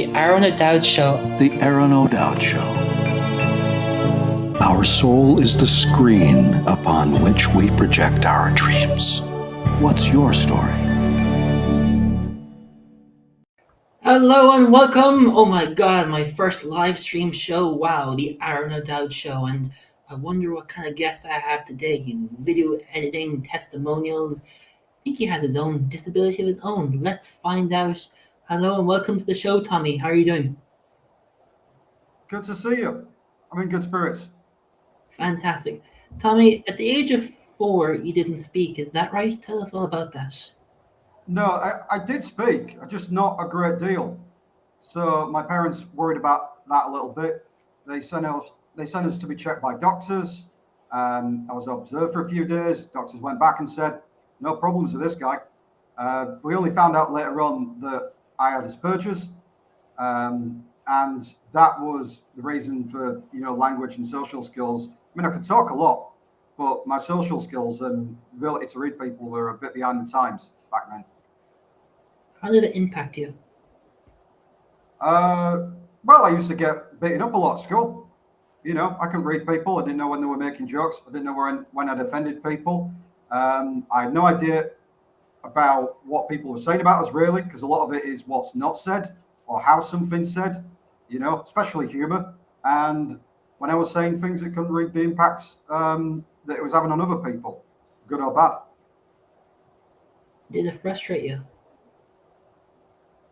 The Aron O'Dowd Show. The Aron O'Dowd Show. Our soul is the screen upon which we project our dreams. What's your story? Hello and welcome. Oh my god, my first live stream show. Wow, the Aron O'Dowd Show. And I wonder what kind of guest I have today. He's video editing, testimonials. I think he has his own disability of his own. Let's find out. Hello and welcome to the show, Tommy. How are you doing? Good to see you. I'm in good spirits. Fantastic. Tommy, at the age of 4, you didn't speak. Is that right? Tell us all about that. No, I did speak, just not a great deal. So my parents worried about that a little bit. They sent us to be checked by doctors. I was observed for a few days. Doctors went back and said, no problems with this guy. We only found out later on that I had Asperger's. And that was the reason for, language and social skills. I mean, I could talk a lot, but my social skills and ability to read people were a bit behind the times back then. How did it impact you? Well, I used to get beaten up a lot at school. I couldn't read people. I didn't know when they were making jokes. I didn't know when I'd offended people. I had no idea about what people were saying about us, really, because a lot of it is what's not said or how something's said, especially humor. And when I was saying things, I couldn't read the impacts that it was having on other people, good or bad. Did it frustrate you?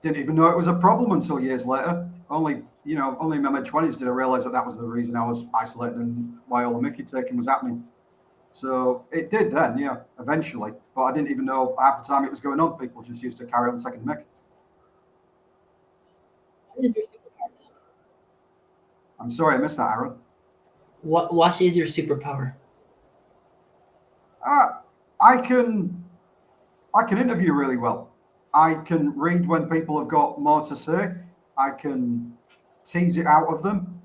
Didn't even know it was a problem until years later. Only in my mid-20s did I realize that was the reason I was isolated and why all the Mickey taking was happening. So it did then, yeah, eventually. But I didn't even know half the time it was going on. People just used to carry on taking the Mickey. What is your superpower? I'm sorry, I missed that, Aaron. What is your superpower? I can interview really well. I can read when people have got more to say. I can tease it out of them.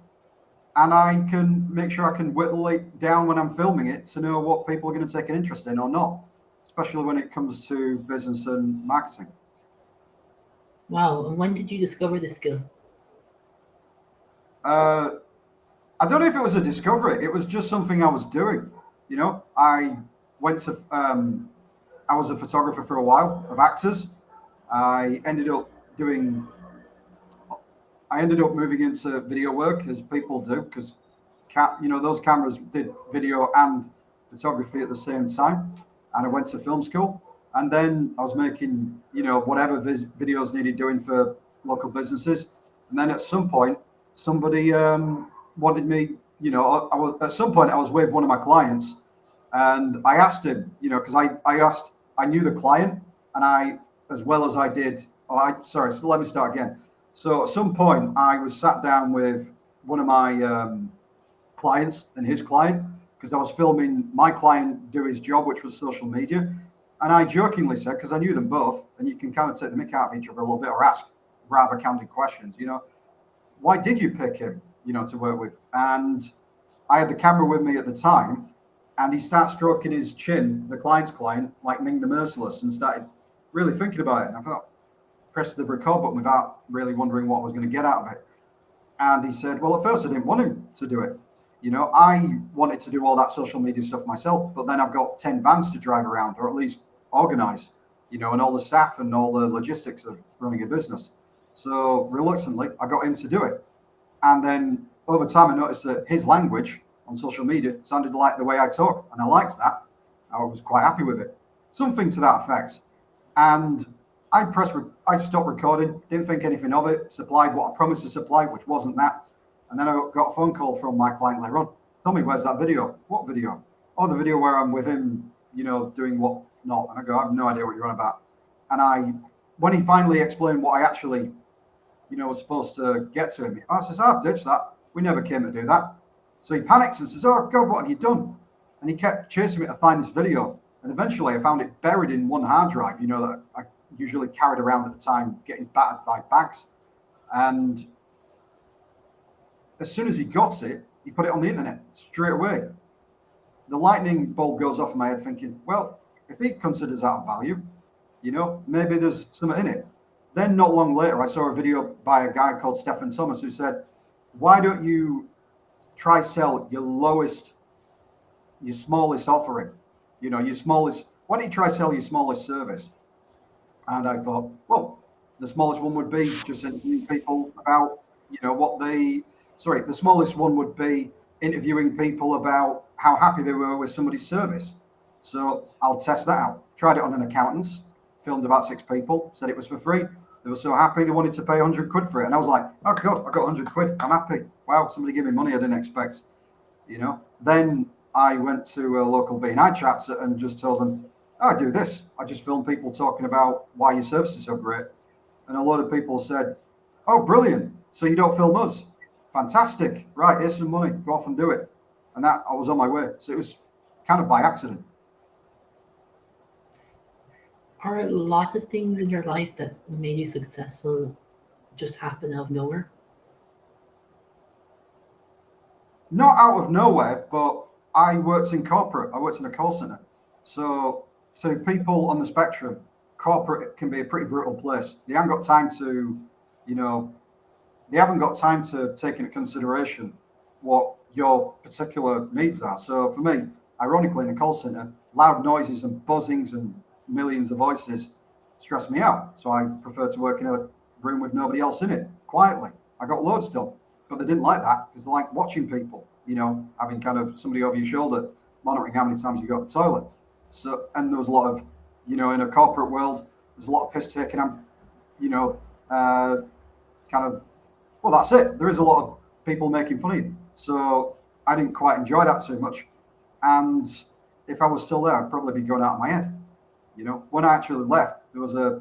And I can make sure I can whittle it down when I'm filming it to know what people are going to take an interest in or not, especially when it comes to business and marketing. Wow, and when did you discover this skill? I don't know if it was a discovery. It was just something I was doing. I was a photographer for a while of actors. I ended up moving into video work, as people do, because those cameras did video and photography at the same time. And I went to film school, and then I was making whatever videos needed doing for local businesses. And then at some point, somebody wanted me. I was with one of my clients, and I asked him, because I knew the client, and as well as I did. So let me start again. So at some point, I was sat down with one of my clients and his client, because I was filming my client do his job, which was social media. And I jokingly said, because I knew them both, and you can kind of take the mick out of each other a little bit or ask rather candid questions, why did you pick him, to work with? And I had the camera with me at the time, and he started stroking his chin, the client's client, like Ming the Merciless, and started really thinking about it. And I thought, press the record button without really wondering what I was going to get out of it. And he said, well, at first I didn't want him to do it. I wanted to do all that social media stuff myself, but then I've got 10 vans to drive around, or at least organize, and all the staff and all the logistics of running a business. So reluctantly, I got him to do it. And then over time, I noticed that his language on social media sounded like the way I talk. And I liked that. I was quite happy with it. Something to that effect. And I stopped recording, didn't think anything of it, supplied what I promised to supply, which wasn't that. And then I got a phone call from my client later on. Tommy, where's that video? What video? Oh, the video where I'm with him, doing what not. And I go, I have no idea what you're on about. And when he finally explained what I actually, was supposed to get to him, I says, I've ditched that. We never came to do that. So he panics and says, oh God, what have you done? And he kept chasing me to find this video. And eventually I found it buried in one hard drive, that I usually carried around at the time, getting battered by bags. And as soon as he got it, he put it on the internet straight away. The lightning bulb goes off in my head thinking, well, if he considers that of value, maybe there's something in it. Then not long later, I saw a video by a guy called Stephen Thomas who said, why don't you try sell your smallest offering, your smallest, why don't you try sell your smallest service? And I thought, well, the smallest one would be just interviewing people about, the smallest one would be interviewing people about how happy they were with somebody's service. So I'll test that out. Tried it on an accountant's, filmed about 6 people, said it was for free. They were so happy they wanted to pay 100 quid for it. And I was like, oh God, I got 100 quid. I'm happy. Wow, somebody gave me money I didn't expect. Then I went to a local B&I chapter and just told them, oh, I do this. I just film people talking about why your service is so great. And a lot of people said, oh, brilliant. So you don't film us? Fantastic. Right, here's some money. Go off and do it. And that I was on my way. So it was kind of by accident. Are a lot of things in your life that made you successful just happen out of nowhere? Not out of nowhere, but I worked in corporate. I worked in a call center. So people on the spectrum, corporate can be a pretty brutal place. They haven't got time to, take into consideration what your particular needs are. So for me, ironically, in the call center, loud noises and buzzings and millions of voices stress me out. So I prefer to work in a room with nobody else in it, quietly. I got loads done, but they didn't like that because they like watching people, having kind of somebody over your shoulder, monitoring how many times you go to the toilet. So, and there was a lot of, in a corporate world, there's a lot of piss taking. Well, that's it. There is a lot of people making fun of you. So I didn't quite enjoy that too much. And if I was still there, I'd probably be going out of my head. When I actually left, there was a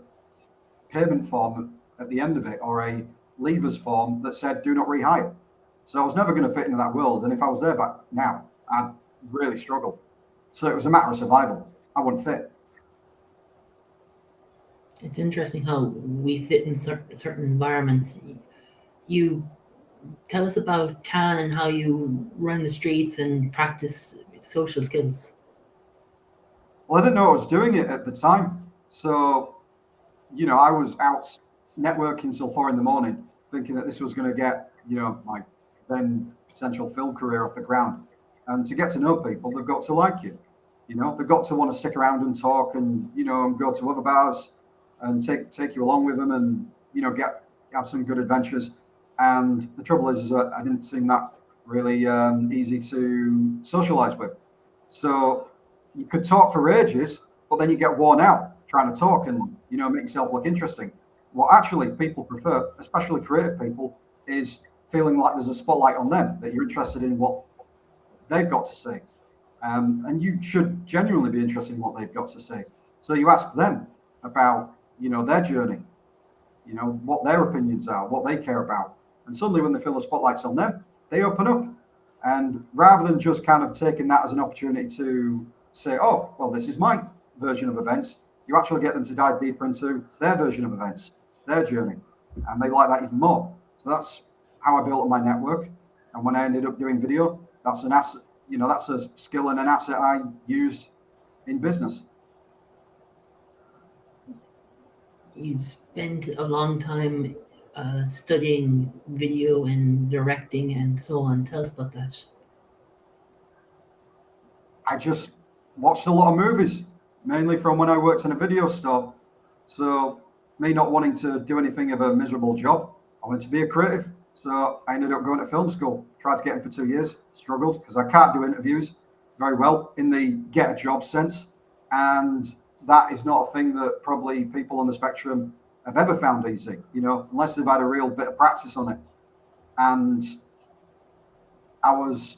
payment form at the end of it, or a leavers form that said, do not rehire. So I was never going to fit into that world. And if I was there back now, I'd really struggle. So it was a matter of survival. I wouldn't fit. It's interesting how we fit in certain environments. You tell us about Can and how you run the streets and practice social skills. Well, I didn't know I was doing it at the time. So, I was out networking till 4 a.m, thinking that this was going to get, my then potential film career off the ground. And to get to know people, they've got to like you. They've got to want to stick around and talk and, and go to other bars and take you along with them and, have some good adventures. And the trouble is that I didn't seem that really easy to socialize with. So you could talk for ages, but then you get worn out trying to talk and, make yourself look interesting. What actually people prefer, especially creative people, is feeling like there's a spotlight on them, that you're interested in what they've got to say. And you should genuinely be interested in what they've got to say. So you ask them about, their journey, what their opinions are, what they care about. And suddenly when they feel the spotlight's on them, they open up. And rather than just kind of taking that as an opportunity to say, oh, well, this is my version of events, you actually get them to dive deeper into their version of events, their journey. And they like that even more. So that's how I built up my network. And when I ended up doing video, that's an asset, that's a skill and an asset I used in business. You've spent a long time studying video and directing and so on. Tell us about that. I just watched a lot of movies, mainly from when I worked in a video store. So me not wanting to do anything of a miserable job, I wanted to be a creative. So I ended up going to film school, tried to get in for 2 years, struggled because I can't do interviews very well in the get a job sense. And that is not a thing that probably people on the spectrum have ever found easy, unless they've had a real bit of practice on it. And I was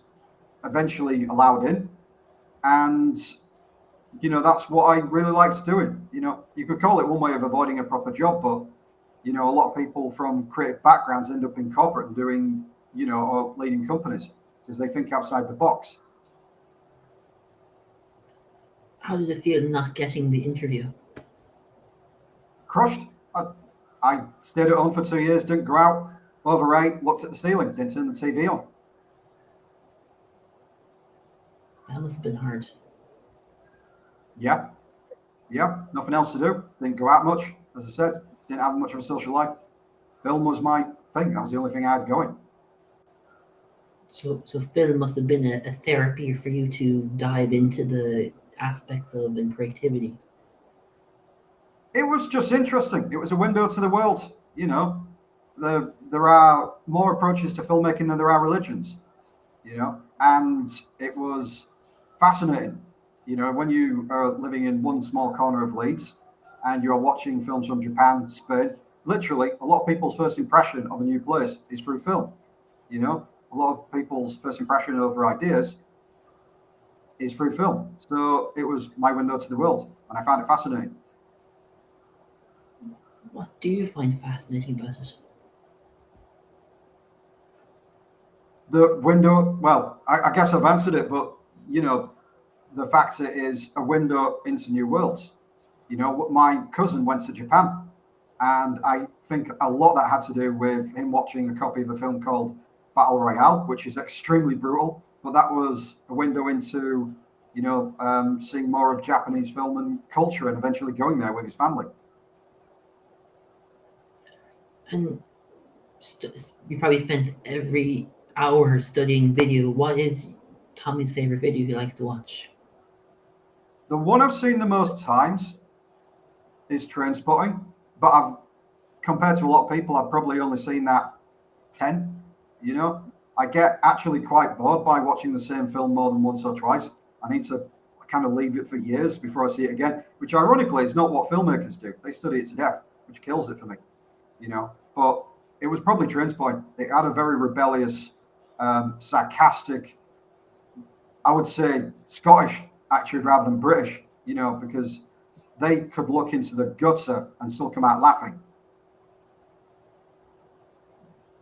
eventually allowed in. And, that's what I really liked doing. You could call it one way of avoiding a proper job, but, a lot of people from creative backgrounds end up in corporate and doing, or leading companies because they think outside the box. How did it feel not getting the interview? Crushed. I stayed at home for 2 years, didn't go out, overate, looked at the ceiling, didn't turn the TV on. That must have been hard. Yeah, nothing else to do. Didn't go out much, as I said. didn't have much of a social life. Film was my thing. That was the only thing I had going. So film must have been a therapy for you to dive into the aspects of and creativity. It was just interesting. It was a window to the world. You know, there are more approaches to filmmaking than there are religions. You know, and it was fascinating. You know, when you are living in one small corner of Leeds and you are watching films from Japan, Spain, literally a lot of people's first impression of a new place is through film. You know, a lot of people's first impression over ideas is through film. So it was my window to the world, and I found it fascinating. What do you find fascinating about it? The window, well, I guess I've answered it, but you know, the fact it is a window into new worlds. You know, my cousin went to Japan, and I think a lot of that had to do with him watching a copy of a film called Battle Royale, which is extremely brutal. But that was a window into, you know, seeing more of Japanese film and culture, and eventually going there with his family. And you probably spent every hour studying video. What is Tommy's favorite video he likes to watch? The one I've seen the most times is Train Spotting, but I've compared to a lot of people, I've probably only seen that 10. You know, I get actually quite bored by watching the same film more than once or twice. I need to kind of leave it for years before I see it again, which ironically is not what filmmakers do. They study it to death, which kills it for me, you know. But it was probably Trainspotting. It had a very rebellious, sarcastic, I would say Scottish actually rather than British, you know, because they could look into the gutter and still come out laughing.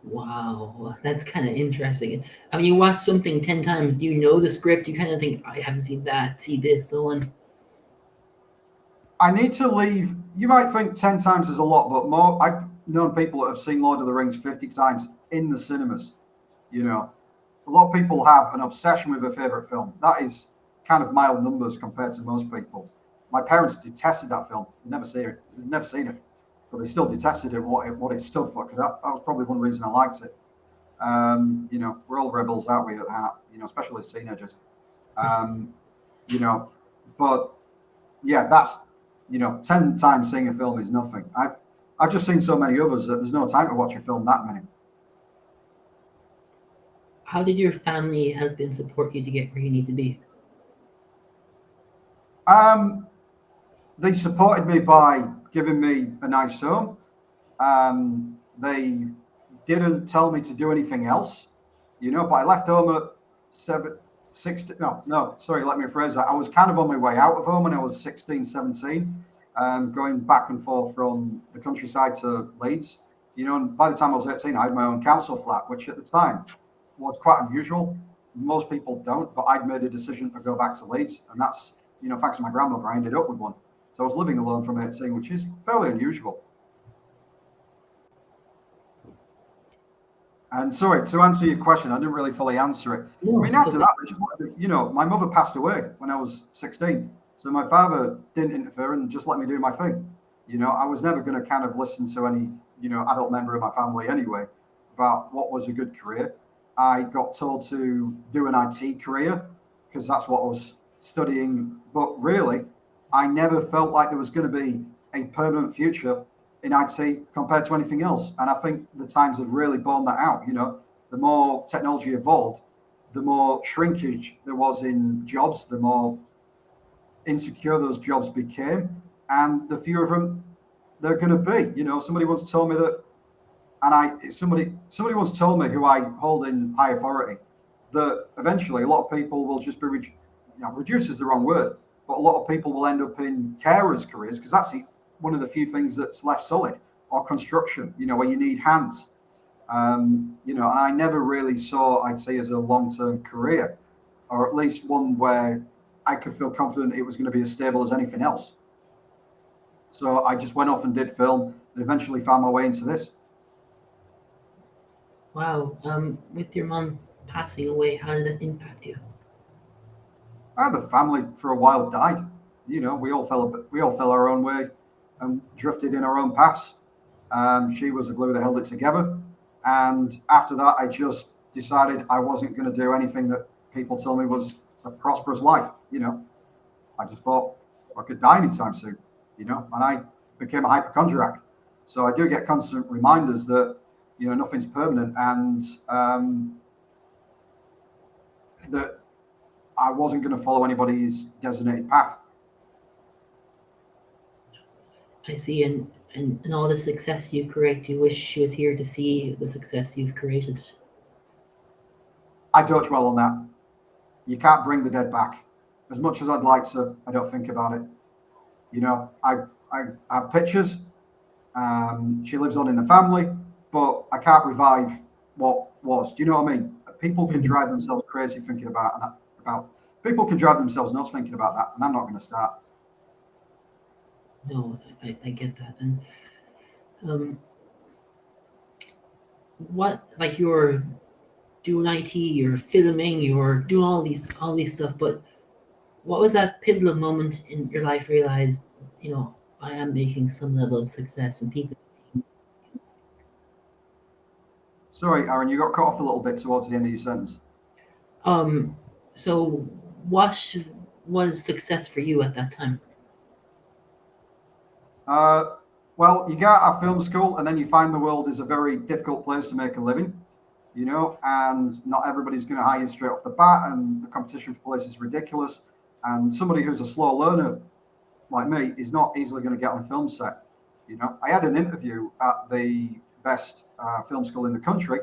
Wow, that's kind of interesting. I mean, you watch something 10 times, do you know the script? You kind of think, I haven't seen that, see this, so on. I need to leave. You might think 10 times is a lot, but more. I've known people that have seen Lord of the Rings 50 times in the cinemas. You know, a lot of people have an obsession with their favorite film. That is kind of mild numbers compared to most people. My parents detested that film. They'd never seen it, but they still detested it, what it stood for, because that was probably one reason I liked it. You know, we're all rebels, aren't we, at heart, you know, especially as teenagers. You know, but yeah, that's, you know, 10 times seeing a film is nothing. I've just seen so many others that there's no time to watch a film that many. How did your family help and support you to get where you need to be? They supported me by giving me a nice home. They didn't tell me to do anything else, you know, but I left home at 16. No, sorry, let me rephrase that. I was kind of on my way out of home when I was 16, 17, going back and forth from the countryside to Leeds. You know, and by the time I was 18, I had my own council flat, which at the time was quite unusual. Most people don't, but I'd made a decision to go back to Leeds, and that's, you know, thanks to my grandmother, I ended up with one. So I was living alone from 18, which is fairly unusual. And sorry, to answer your question, I didn't really fully answer it. No, I mean, after that, they just wanted to, you know, my mother passed away when I was 16. So my father didn't interfere and just let me do my thing. You know, I was never going to kind of listen to any, you know, adult member of my family anyway about what was a good career. I got told to do an IT career because that's what I was studying. But really, I never felt like there was going to be a permanent future in IT compared to anything else. And I think the times have really borne that out. You know, the more technology evolved, the more shrinkage there was in jobs, the more insecure those jobs became, and the fewer of them they're going to be. You know, somebody once told me that, and somebody once told me, who I hold in high authority, that eventually a lot of people will just be, reduce is the wrong word, but a lot of people will end up in carers careers because that's one of the few things that's left solid, or construction, you know, where you need hands. You know, and I never really saw, I'd say, as a long-term career, or at least one where I could feel confident it was going to be as stable as anything else. So I just went off and did film and eventually found my way into this. Wow. With your mom passing away, how did that impact you? The family for a while died. You know, we all fell our own way and drifted in our own paths. She was the glue that held it together. And after that, I just decided I wasn't going to do anything that people told me was a prosperous life. I just thought I could die anytime soon, and I became a hypochondriac. So I do get constant reminders that, nothing's permanent, and that I wasn't going to follow anybody's designated path. I see, and all the success you create, you wish she was here to see the success you've created. I don't dwell on that. You can't bring the dead back. As much as I'd like to, I don't think about it. I have pictures. She lives on in the family, but I can't revive what was. Do you know what I mean? People can drive themselves crazy thinking about people can drive themselves nuts thinking about that, and I'm not going to start. No, I get that. And what, like, you're doing IT, you're filming, you're doing all these stuff, but what was that pivotal moment in your life realized, I am making some level of success and people are seeing. Sorry, Aaron, you got cut off a little bit towards the end of your sentence. So what was success for you at that time? Well, you get out of film school and then you find the world is a very difficult place to make a living, and not everybody's going to hire you straight off the bat, and the competition for places is ridiculous. And somebody who's a slow learner like me is not easily going to get on a film set. I had an interview at the best film school in the country,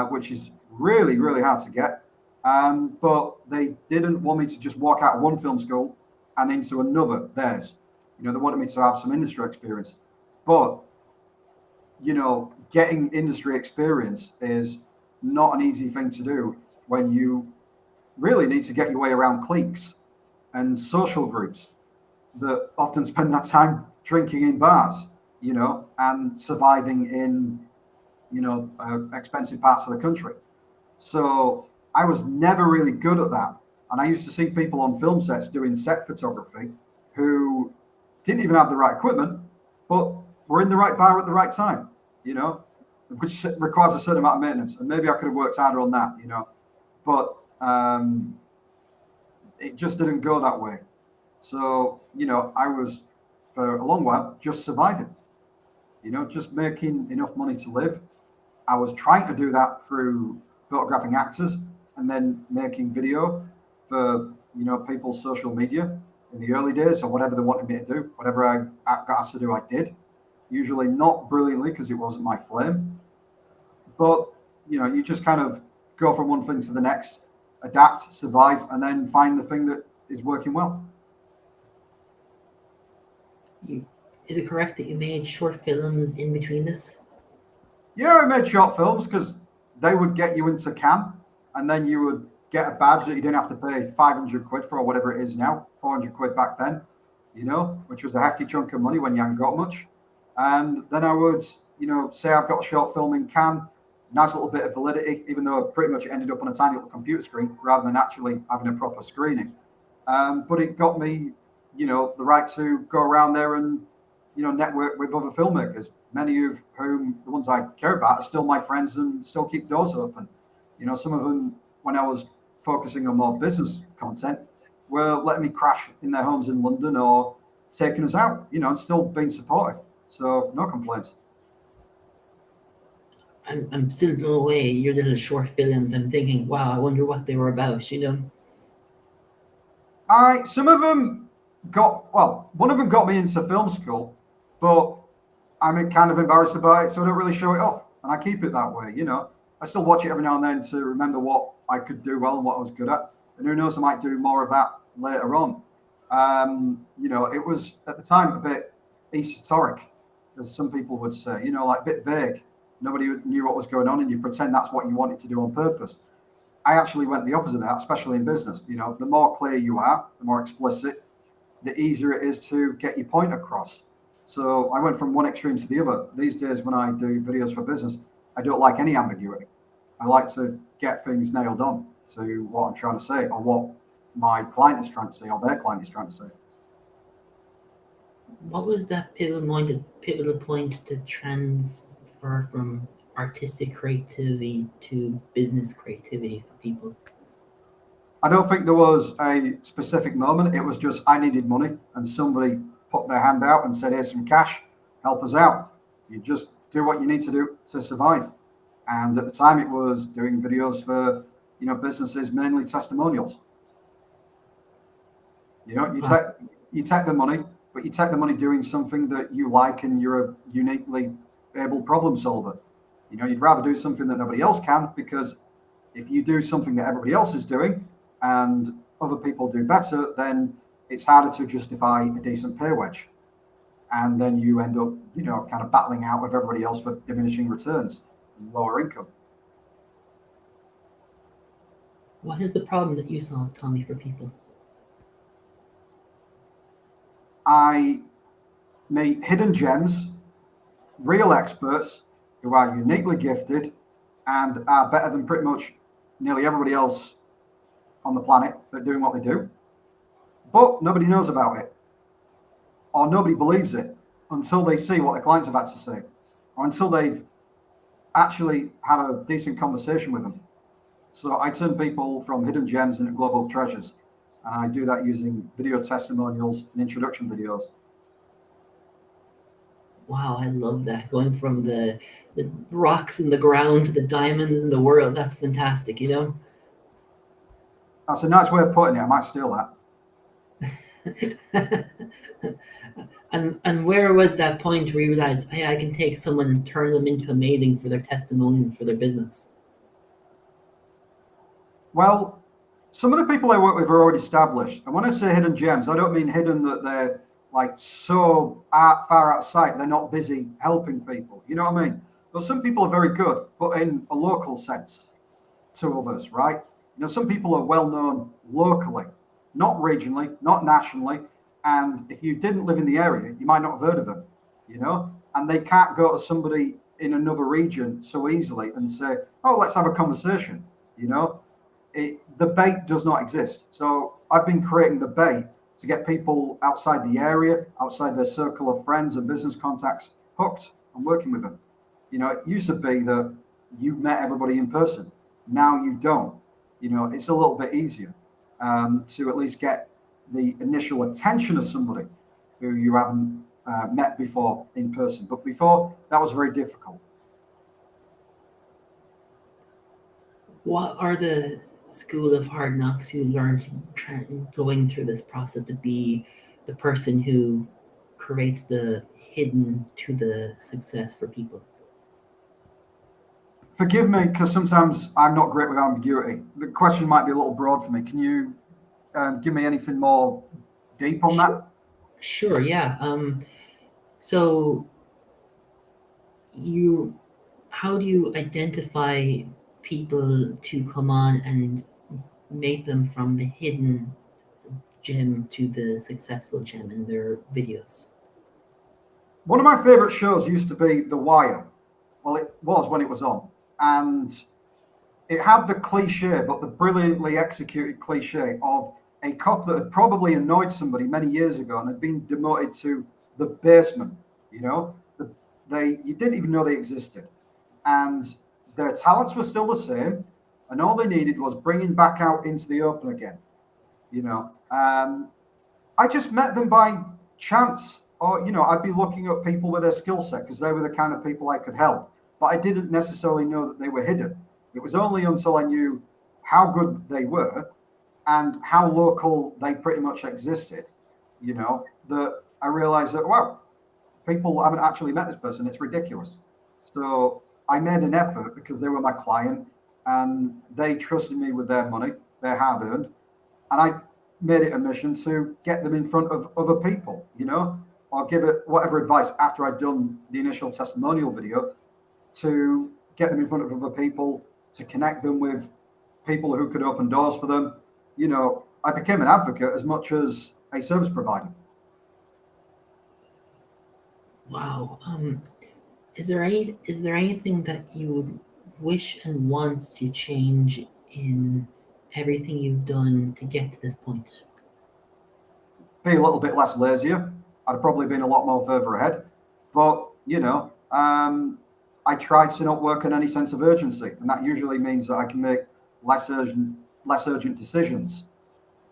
which is really, really hard to get. But they didn't want me to just walk out of one film school and into another, theirs. They wanted me to have some industry experience. But, getting industry experience is not an easy thing to do when you really need to get your way around cliques and social groups that often spend that time drinking in bars, and surviving in, expensive parts of the country. So I was never really good at that. And I used to see people on film sets doing set photography who didn't even have the right equipment, but were in the right bar at the right time, which requires a certain amount of maintenance. And maybe I could have worked harder on that, but it just didn't go that way. So, I was for a long while just surviving, just making enough money to live. I was trying to do that through photographing actors and then making video for, people's social media in the early days, or whatever they wanted me to do. Whatever I got asked to do, I did. Usually not brilliantly because it wasn't my flame. But, you just kind of go from one thing to the next, adapt, survive, and then find the thing that is working well. Is it correct that you made short films in between this? Yeah, I made short films because they would get you into Cannes, and then you would get a badge that you didn't have to pay 500 quid for, or whatever it is now, 400 quid back then, which was a hefty chunk of money when you hadn't got much. And then I would, say I've got a short film in Cannes, nice little bit of validity, even though it pretty much ended up on a tiny little computer screen rather than actually having a proper screening. But it got me, the right to go around there and, network with other filmmakers, many of whom, the ones I care about, are still my friends and still keep doors open. Some of them, when I was focusing on more business content, were letting me crash in their homes in London or taking us out, and still being supportive. So no complaints. I'm still blown away. Your little short films. I'm thinking, wow, I wonder what they were about. Some of them one of them got me into film school, but I'm kind of embarrassed about it, so I don't really show it off, and I keep it that way. I still watch it every now and then to remember what I could do well and what I was good at, and who knows, I might do more of that later on. It was at the time a bit esoteric, as some people would say, like a bit vague. Nobody knew what was going on, and you pretend that's what you wanted to do on purpose. I actually went the opposite of that, especially in business. The more clear you are, the more explicit, the easier it is to get your point across. So I went from one extreme to the other. These days, when I do videos for business, I don't like any ambiguity. I like to get things nailed on to what I'm trying to say, or what my client is trying to say, or their client is trying to say. What was that pivotal point to transfer from artistic creativity to business creativity for people? I don't think there was a specific moment. It was just I needed money, and somebody put their hand out and said, "Here's some cash. Help us out. You just do what you need to do to survive." And at the time, it was doing videos for businesses, mainly testimonials. You Wow. take the money, but you take the money doing something that you like, and you're a uniquely able problem solver. You'd rather do something that nobody else can, because if you do something that everybody else is doing and other people do better, then it's harder to justify a decent pay wage. And then you end up, kind of battling out with everybody else for diminishing returns and lower income. What is the problem that you solve, Tommy, for people? I meet hidden gems, real experts who are uniquely gifted and are better than pretty much nearly everybody else on the planet at doing what they do. But nobody knows about it, or nobody believes it until they see what the clients have had to say, or until they've actually had a decent conversation with them. So I turn people from hidden gems into global treasures. And I do that using video testimonials and introduction videos. Wow, I love that. Going from the rocks in the ground to the diamonds in the world. That's fantastic, you know? That's a nice way of putting it. I might steal that. And where was that point where you realized, hey, I can take someone and turn them into amazing for their testimonials for their business? Well, some of the people I work with are already established. And when I say hidden gems, I don't mean hidden that they're like so far out of sight, they're not busy helping people. You know what I mean? But some people are very good, but in a local sense to others, right? Some people are well known locally, not regionally, not nationally. And if you didn't live in the area, you might not have heard of them, and they can't go to somebody in another region so easily and say, oh, let's have a conversation, the bait does not exist. So I've been creating the bait to get people outside the area, outside their circle of friends and business contacts hooked and working with them. It used to be that you met everybody in person. Now you don't. It's a little bit easier to at least get the initial attention of somebody who you haven't met before in person. But before, that was very difficult. What are the school of hard knocks you learned going through this process to be the person who creates the hidden to the success for people? Forgive me, because sometimes I'm not great with ambiguity. The question might be a little broad for me. Can you give me anything more deep on that? Sure, yeah. So how do you identify people to come on and make them from the hidden gem to the successful gem in their videos? One of my favorite shows used to be The Wire. Well, it was when it was on. And it had the cliche, but the brilliantly executed cliche of a cop that had probably annoyed somebody many years ago and had been demoted to the basement. You didn't even know they existed, and their talents were still the same, and all they needed was bringing back out into the open again. I just met them by chance, or I'd be looking at people with their skill set because they were the kind of people I could help, but I didn't necessarily know that they were hidden. It was only until I knew how good they were and how local they pretty much existed, that I realized that, wow, people haven't actually met this person. It's ridiculous. So I made an effort because they were my client and they trusted me with their money, their hard earned. And I made it a mission to get them in front of other people, or give it whatever advice after I'd done the initial testimonial video to get them in front of other people, to connect them with people who could open doors for them. I became an advocate as much as a service provider. Wow. Is there anything that you would wish and want to change in everything you've done to get to this point? Be a little bit less lazier. I'd have probably been a lot more further ahead. But, I try to not work on any sense of urgency. And that usually means that I can make less urgent decisions,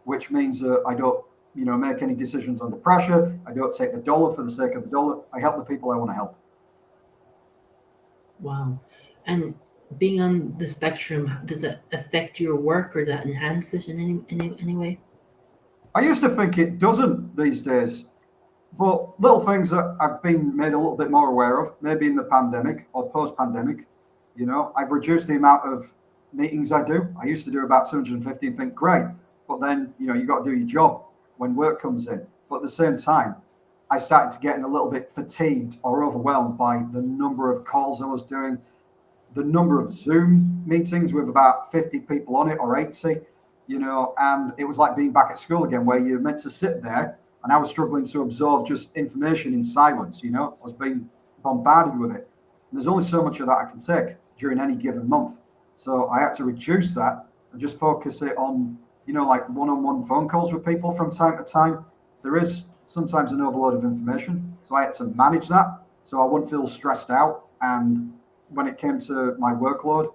which means that I don't, make any decisions under pressure. I don't take the dollar for the sake of the dollar. I help the people I want to help. Wow. And being on the spectrum, does that affect your work or does that enhance it in any way? I used to think it doesn't these days, but little things that I've been made a little bit more aware of, maybe in the pandemic or post-pandemic, I've reduced the amount of meetings I do. I used to do about 250 and think, great, but then, you got to do your job when work comes in. But at the same time, I started to getting a little bit fatigued or overwhelmed by the number of calls I was doing, the number of Zoom meetings with about 50 people on it or 80, and it was like being back at school again, where you're meant to sit there, and I was struggling to absorb just information in silence. I was being bombarded with it. And there's only so much of that I can take during any given month. So I had to reduce that and just focus it on, like one-on-one phone calls with people from time to time. There is sometimes an overload of information. So I had to manage that so I wouldn't feel stressed out. And when it came to my workload,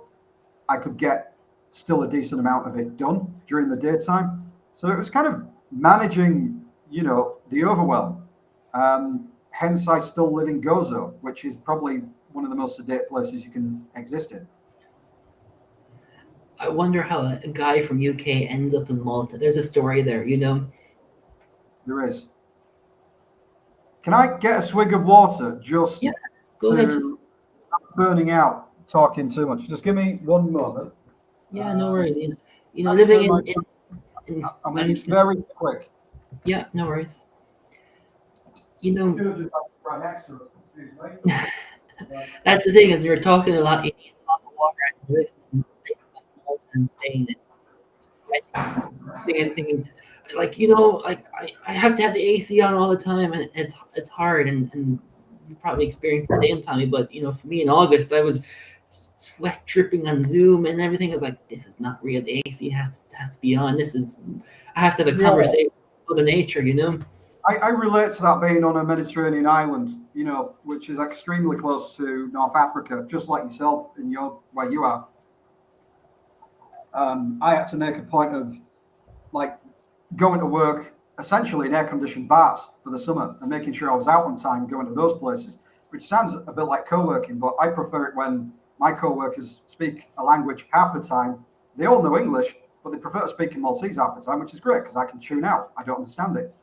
I could get still a decent amount of it done during the daytime. So it was kind of managing, the overwhelm. Hence, I still live in Gozo, which is probably one of the most sedate places you can exist in. I wonder how a guy from UK ends up in Malta. There's a story there, There is. Can I get a swig of water just Yeah, go ahead. burning out, talking too much? Just give me one moment. Yeah, no worries. Living in I'm going to be very quick. Yeah, no worries. Right next to us, excuse me. That's the thing, is you're talking a lot, you need a lot of water, and living in places like Malta and Spain, sweating, anything, I have to have the AC on all the time, and it's hard, and you probably experienced the same, Tommy. But for me in August, I was sweat dripping on Zoom, and everything is like, this is not real. The AC has to be on. I have to have a conversation with Mother Nature, I relate to that being on a Mediterranean island, which is extremely close to North Africa, just like yourself in where you are. I had to make a point of going to work essentially in air-conditioned bars for the summer and making sure I was out on time going to those places, which sounds a bit like co-working, but I prefer it when my co-workers speak a language half the time. They all know English, but they prefer to speak in Maltese half the time, which is great because I can tune out. I don't understand it.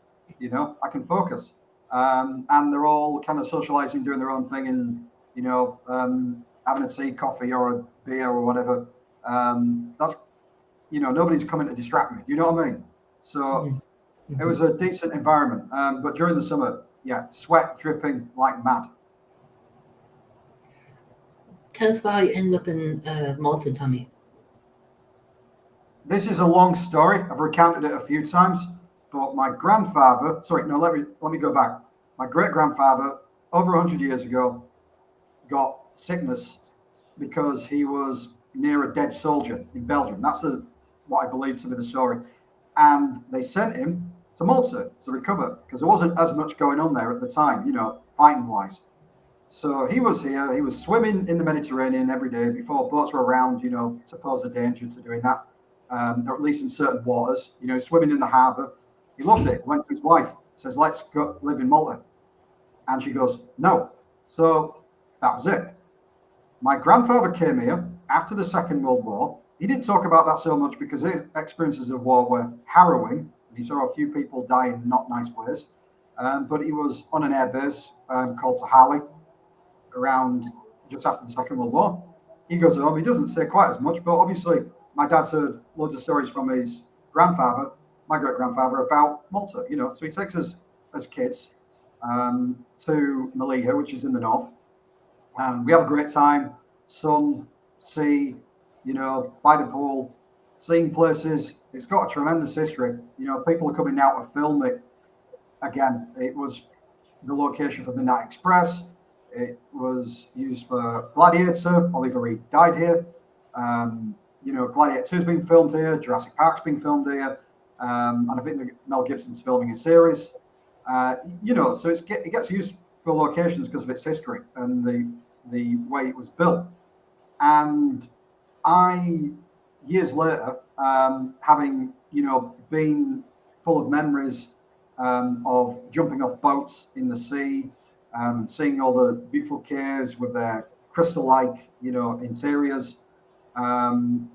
I can focus. And they're all kind of socializing, doing their own thing, and, having a tea, coffee, or a beer or whatever. That's, nobody's coming to distract me. Do you know what I mean? So it was a decent environment. But during the summer, sweat dripping like mad. Tell us how you ended up in Malta, Tommy. This is a long story. I've recounted it a few times. But my grandfather, let me go back. My great-grandfather, over 100 years ago, got sickness because he was near a dead soldier in Belgium. That's what I believe to be the story. And they sent him to Malta to recover because there wasn't as much going on there at the time, fighting-wise. So he was here. He was swimming in the Mediterranean every day before boats were around, to pose a danger to doing that, or at least in certain waters, swimming in the harbour. He loved it. Went to his wife, says, let's go live in Malta. And she goes, no. So that was it. My grandfather came here after the Second World War. He didn't talk about that so much because his experiences of war were harrowing. He saw a few people die in not nice ways. But he was on an airbase called Sahali around just after the Second World War. He goes home. He doesn't say quite as much, but obviously my dad's heard loads of stories from his grandfather, my great-grandfather, about Malta, So he takes us as kids to Melilla, which is in the north. And we have a great time, sun, sea, by the pool, seeing places. It's got a tremendous history. People are coming out to film it. Again, it was the location for the Midnight Express. It was used for Gladiator. Oliver Reed died here. Gladiator 2's been filmed here. Jurassic Park's been filmed here. And I think Mel Gibson's filming a series. So it gets used for locations because of its history and the way it was built. And years later, having been full of memories of jumping off boats in the sea, seeing all the beautiful caves with their crystal-like interiors, and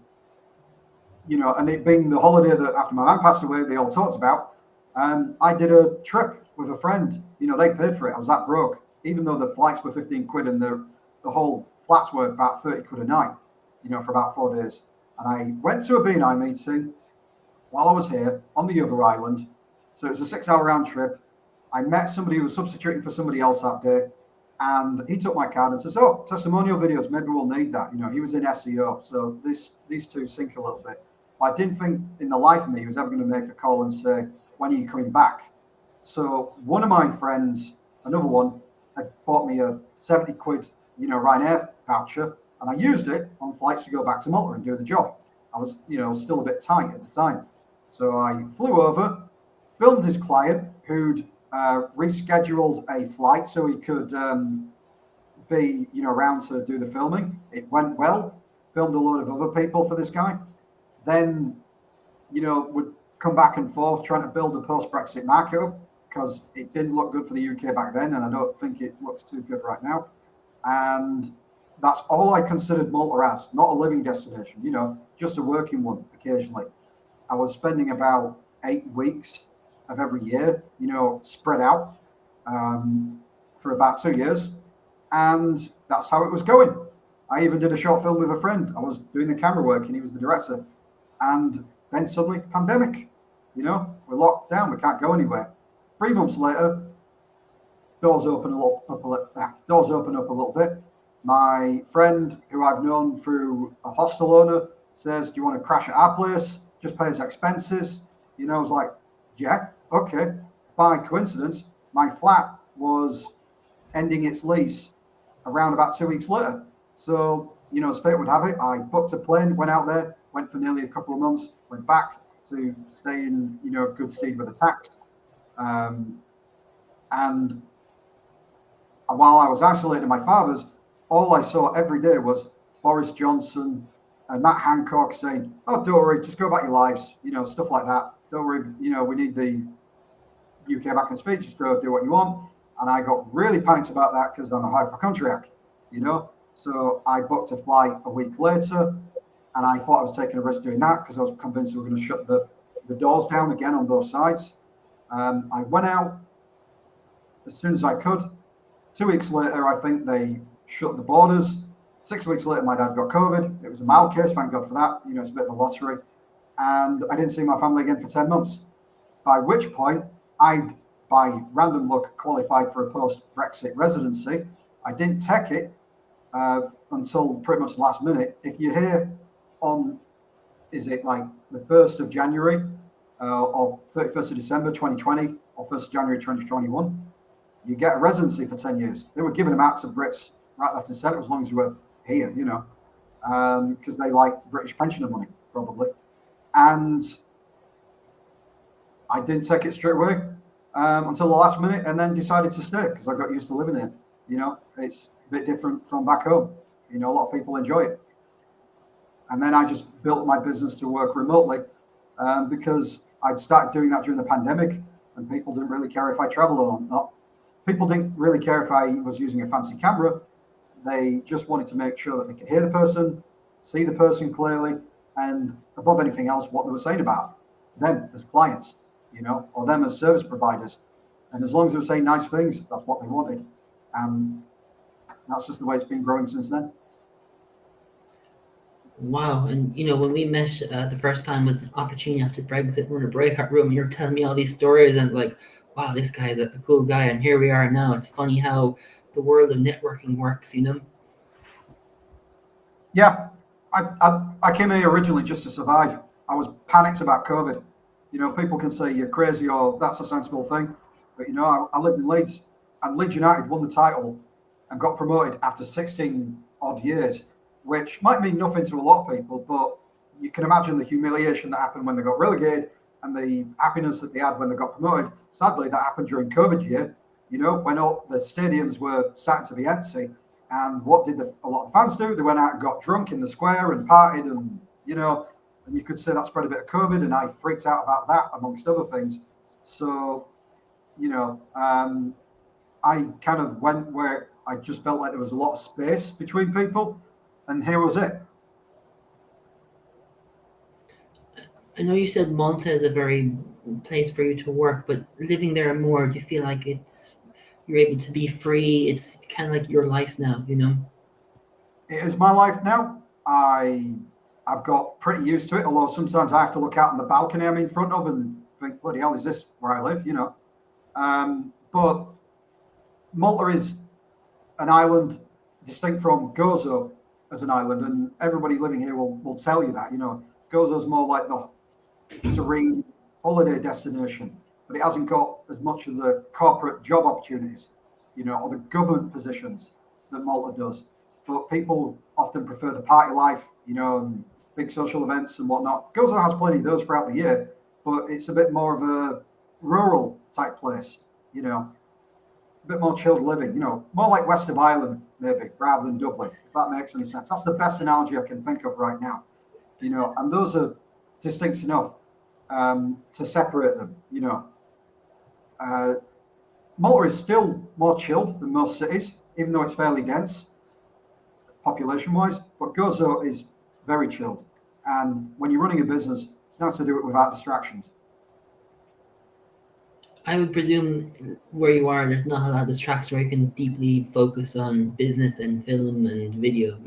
it being the holiday that after my man passed away, they all talked about. I did a trip with a friend. They paid for it. I was that broke, even though the flights were 15 quid and the whole flats were about 30 quid a night, for about 4 days. And I went to a BNI meeting while I was here on the other island. So it was a 6-hour round trip. I met somebody who was substituting for somebody else that day. And he took my card and says, "Oh, testimonial videos, maybe we'll need that." He was in SEO. So these two sync a little bit. But I didn't think in the life of me he was ever going to make a call and say, "When are you coming back?" So one of my friends, another one, had bought me a 70 quid, Ryanair voucher, and I used it on flights to go back to Malta and do the job. I was, still a bit tight at the time. So I flew over, filmed his client who'd rescheduled a flight so he could be, around to do the filming. It went well, filmed a load of other people for this guy. Then, would come back and forth trying to build a post-Brexit market up because it didn't look good for the UK back then, and I don't think it looks too good right now. And that's all I considered Malta as, not a living destination, just a working one occasionally. I was spending about 8 weeks of every year, spread out for about 2 years. And that's how it was going. I even did a short film with a friend. I was doing the camera work and he was the director. And then suddenly, pandemic, we're locked down, we can't go anywhere. 3 months later, doors open up a little bit. My friend, who I've known through a hostel owner, says, "Do you want to crash at our place? Just pay us expenses." I was like, "Yeah, okay." By coincidence, my flat was ending its lease around about 2 weeks later. So, as fate would have it, I booked a plane, went out there, went for nearly a couple of months, went back to stay in, good stead with the tax. And while I was isolated at my father's, all I saw every day was Boris Johnson and Matt Hancock saying, "Oh, don't worry, just go about your lives," stuff like that. "Don't worry, we need the UK back on its feet, just go do what you want." And I got really panicked about that because I'm a hypochondriac, So I booked a flight a week later, and I thought I was taking a risk doing that because I was convinced we were going to shut the doors down again on both sides. I went out as soon as I could. 2 weeks later, I think they shut the borders. 6 weeks later, my dad got COVID. It was a mild case, thank God for that. It's a bit of a lottery. And I didn't see my family again for 10 months. By which point, I'd, by random luck, qualified for a post-Brexit residency. I didn't take it until pretty much the last minute. If you're here on, is it like the 1st of January or 31st of December 2020 or 1st of January 2021, you get a residency for 10 years. They were giving them out to Brits right, left and centre as long as you were here, because they like British pensioner money, probably. And I didn't take it straight away until the last minute, and then decided to stay because I got used to living here. It's a bit different from back home. A lot of people enjoy it. And then I just built my business to work remotely because I'd started doing that during the pandemic, and people didn't really care if I traveled or not. People didn't really care if I was using a fancy camera. They just wanted to make sure that they could hear the person, see the person clearly, and above anything else, what they were saying about them as clients, or them as service providers. And as long as they were saying nice things, that's what they wanted. And that's just the way it's been growing since then. Wow. And, when we met the first time was an opportunity after Brexit. We're in a breakout room and you're telling me all these stories, and it's like, wow, this guy is a cool guy. And here we are now. It's funny how the world of networking works, Yeah. I came here originally just to survive. I was panicked about COVID. People can say you're crazy or that's a sensible thing. But, I lived in Leeds, and Leeds United won the title and got promoted after 16 odd years, which might mean nothing to a lot of people, but you can imagine the humiliation that happened when they got relegated and the happiness that they had when they got promoted. Sadly, that happened during COVID year, when all the stadiums were starting to be empty. And what did a lot of fans do? They went out and got drunk in the square and partied, and and you could say that spread a bit of COVID, and I freaked out about that amongst other things. So, I kind of went where I just felt like there was a lot of space between people, and here was it. I know you said Malta is a very place for you to work, but living there more, do you feel like you're able to be free? It's kind of like your life now, It is my life now. I've got pretty used to it, although sometimes I have to look out on the balcony I'm in front of and think, bloody hell, is this where I live? But Malta is an island distinct from Gozo as an island, and everybody living here will tell you that. Gozo's more like the serene holiday destination, but it hasn't got as much of the corporate job opportunities, or the government positions that Malta does. But people often prefer the party life, and big social events and whatnot. Gozo has plenty of those throughout the year, but it's a bit more of a rural type place, a bit more chilled living, more like west of Ireland, maybe, rather than Dublin, if that makes any sense. That's the best analogy I can think of right now, and those are distinct enough to separate them, Malta is still more chilled than most cities, even though it's fairly dense population-wise, but Gozo is very chilled. And when you're running a business, it's nice to do it without distractions. I would presume where you are, there's not a lot of distractions where you can deeply focus on business and film and video,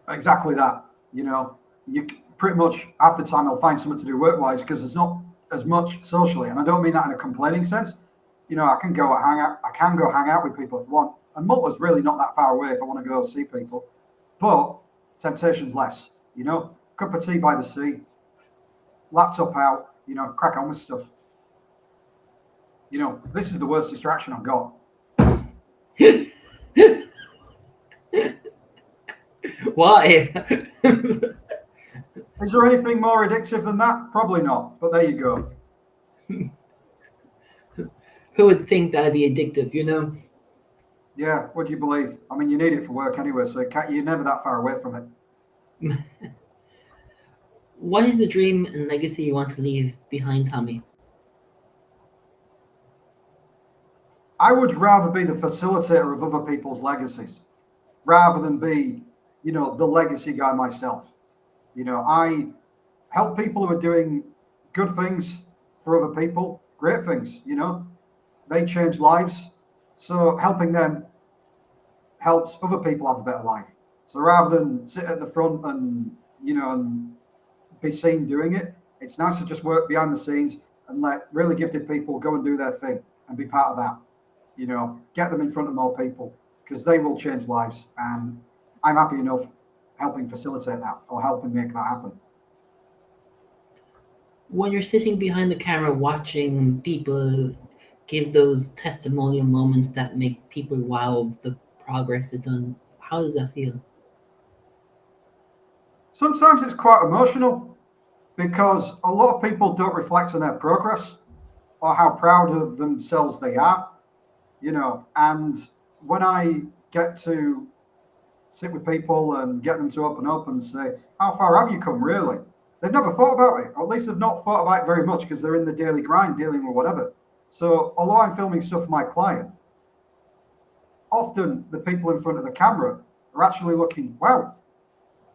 Exactly that. You pretty much half the time I'll find something to do work-wise because there's not as much socially, and I don't mean that in a complaining sense. I can go hang out with people if I want, and Malta's really not that far away if I want to go see people. But temptation's less. Cup of tea by the sea, laptop out. Crack on with stuff. This is the worst distraction I've got. Why? Is there anything more addictive than that? Probably not, but there you go. Who would think that'd be addictive, Yeah, what do you believe? I mean, you need it for work anyway, so you're never that far away from it. What is the dream and legacy you want to leave behind, Tommi? I would rather be the facilitator of other people's legacies rather than be, the legacy guy myself. I help people who are doing good things for other people, great things, they change lives. So helping them helps other people have a better life. So rather than sit at the front and, and be seen doing it, it's nice to just work behind the scenes and let really gifted people go and do their thing and be part of that. Get them in front of more people because they will change lives. And I'm happy enough helping facilitate that or helping make that happen. When you're sitting behind the camera watching people give those testimonial moments that make people wow of the progress they've done, how does that feel? Sometimes it's quite emotional because a lot of people don't reflect on their progress or how proud of themselves they are, and when I get to sit with people and get them to open up and say, how far have you come really? They've never thought about it, or at least they've not thought about it very much because they're in the daily grind dealing with whatever. So although I'm filming stuff for my client, often the people in front of the camera are actually looking, wow,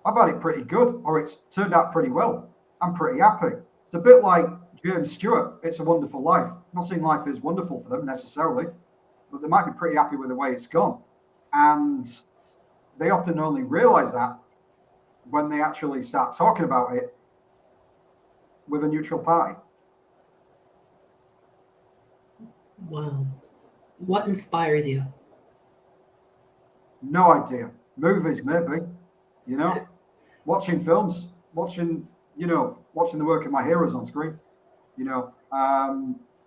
I've had it pretty good, or it's turned out pretty well. I'm pretty happy. It's a bit like James Stewart, It's a Wonderful Life. I'm not saying life is wonderful for them necessarily, but they might be pretty happy with the way it's gone. And they often only realize that when they actually start talking about it with a neutral party. Wow. What inspires you? No idea. Movies, maybe. Watching films, watching the work of my heroes on screen.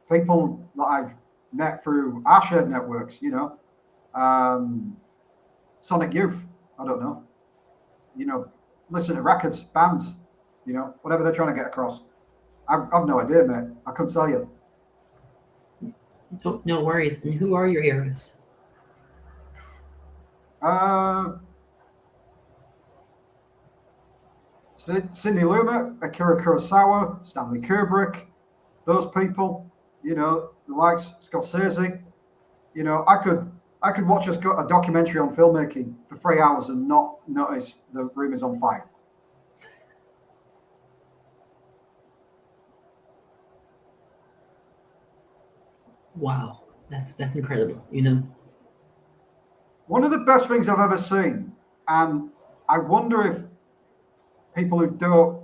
People that I've met through our shared networks. Sonic Youth. I don't know. Listen to records, bands. You know, whatever they're trying to get across. I've no idea, mate. I couldn't tell you. No worries. And who are your heroes? Uh, Sidney Lumet, Akira Kurosawa, Stanley Kubrick, those people, you know, the likes Scorsese. You know, I could watch a documentary on filmmaking for 3 hours and not notice the room is on fire. Wow, that's incredible. You know, One of the best things I've ever seen, and I wonder if people who don't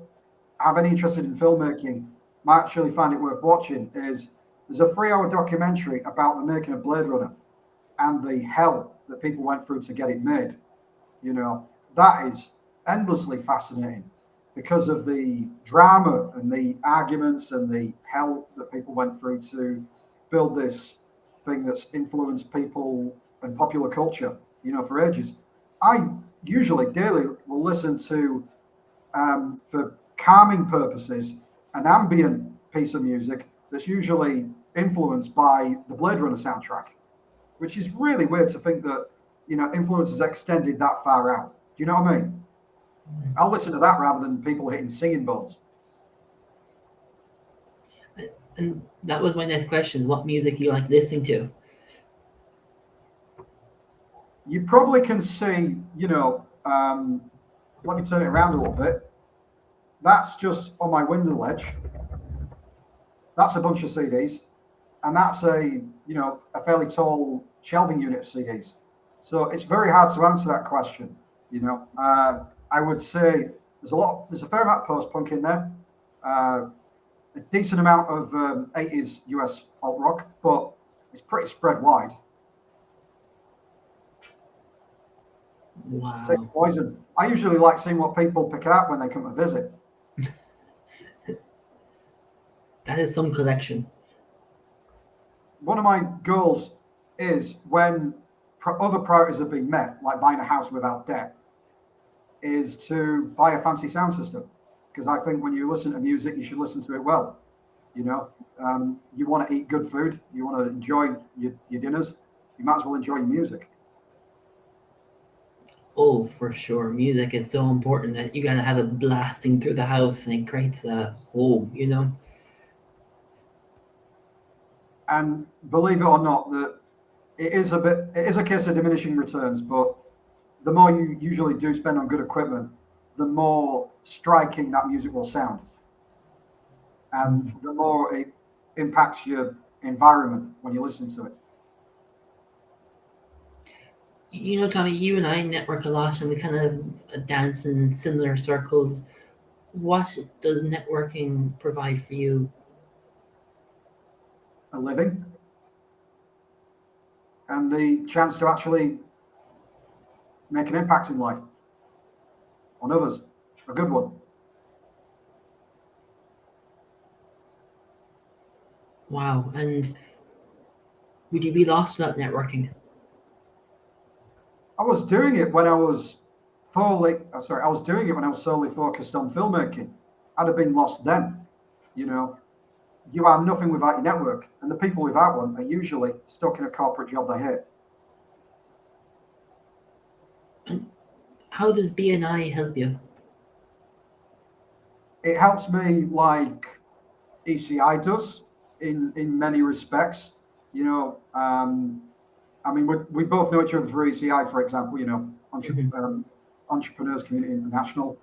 have any interest in filmmaking might actually find it worth watching, is there's a 3 hour documentary about the making of Blade Runner and the hell that people went through to get it made. You know, that is endlessly fascinating because of the drama and the arguments and the hell that people went through to build this thing that's influenced people and popular culture, you know, for ages. I usually daily will listen to, for calming purposes, an ambient piece of music that's usually influenced by the Blade Runner soundtrack, which is really weird to think that, you know, influence has extended that far out. Do you know what I mean? I'll listen to that rather than people hitting singing bowls. and that was my next question. What music you like listening to? You probably can see, you know, let me turn it around a little bit. That's just on my window ledge. That's a bunch of CDs, and that's a fairly tall shelving unit of CDs. So it's very hard to answer that question. You know, I would say there's a fair amount of post punk in there, a decent amount of 80s US alt rock, but it's pretty spread wide. Wow, Take Poison. I usually like seeing what people pick up when they come to visit. that is some collection. One of my goals is when other priorities have been met, like buying a house without debt, is to buy a fancy sound system. Because I think when you listen to music, you should listen to it well. You know, you want to eat good food, you want to enjoy your dinners, you might as well enjoy your music. Oh, for sure. Music is so important that you gotta have it blasting through the house and it creates a home, you know? And believe it or not, that it is a case of diminishing returns, but the more you usually do spend on good equipment, the more striking that music will sound, and the more it impacts your environment when you listen to it. You know, Tommy, you and I network a lot and we kind of dance in similar circles. What does networking provide for you? A living and the chance to actually make an impact in life on others, a good one. Wow. And would you be lost without networking? I was doing it when I was I was doing it when I was solely focused on filmmaking. I'd have been lost then. You know, you are nothing without your network, and the people without one are usually stuck in a corporate job they hate. And how does BNI help you? It helps me like ECI does in many respects. You know, I mean, we both know each other through ECI, for example. You know, Entrepreneurs Community International.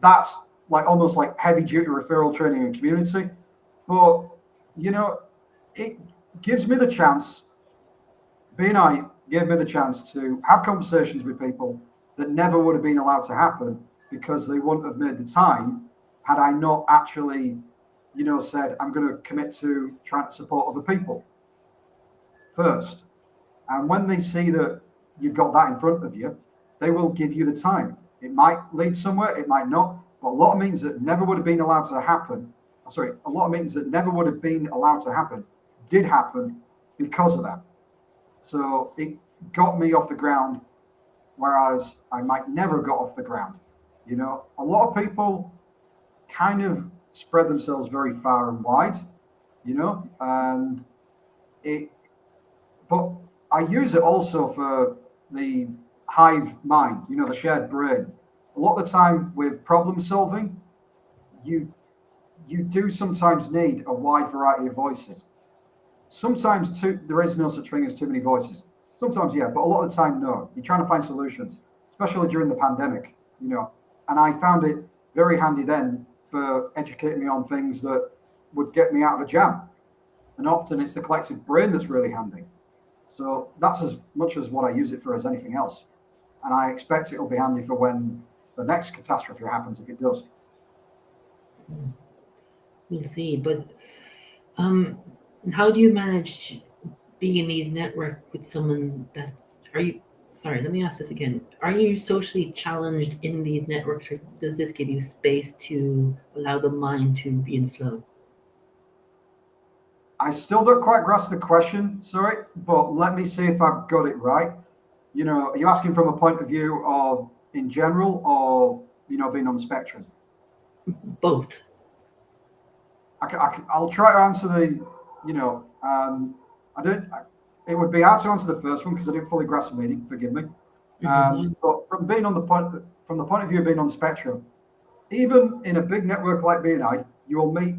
That's like almost like heavy duty referral training and community. But, you know, it gives me the chance, BNI gave me the chance to have conversations with people that never would have been allowed to happen because they wouldn't have made the time had I not actually, you know, said, I'm going to commit to trying to support other people first. And when they see that you've got that in front of you, they will give you the time. It might lead somewhere, it might not, but a lot of meetings that never would have been allowed to happen, a lot of meetings that never would have been allowed to happen did happen because of that. So it got me off the ground, whereas I might never have got off the ground, You know, a lot of people kind of spread themselves very far and wide, you know, and but I use it also for the hive mind, you know, the shared brain. A lot of the time with problem solving, you you do sometimes need a wide variety of voices. Sometimes there is no such thing as too many voices. Sometimes, yeah, but a lot of the time, no. You're trying to find solutions, especially during the pandemic, you know. And I found it very handy then for educating me on things that would get me out of a jam. And often it's the collective brain that's really handy. So that's as much as what I use it for as anything else. And I expect it'll be handy for when the next catastrophe happens, if it does. We'll see. But um, how do you manage being in these network with someone that are you? Sorry, let me ask this again. Are you socially challenged in these networks, or does this give you space to allow the mind to be in flow? I still don't quite grasp the question, sorry, but let me see if I've got it right. You know, are you asking from a point of view of in general or, you know, being on the spectrum? Both. I'll try to answer the, you know, I don't, it would be hard to answer the first one because I didn't fully grasp the meaning, forgive me. But from being on the from the point of view of being on the spectrum, even in a big network like BNI, you will meet,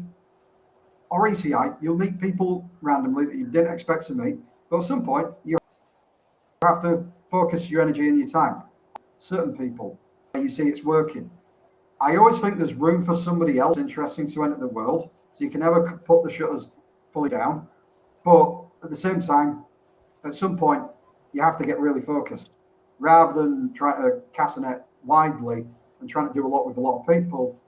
or ECI, you'll meet people randomly that you didn't expect to meet. But at some point, you have to focus your energy and your time. Certain people, you see it's working. I always think there's room for somebody else interesting to enter the world. So you can never put the shutters fully down. But at the same time, at some point, you have to get really focused. Rather than trying to cast a net widely and trying to do a lot with a lot of people,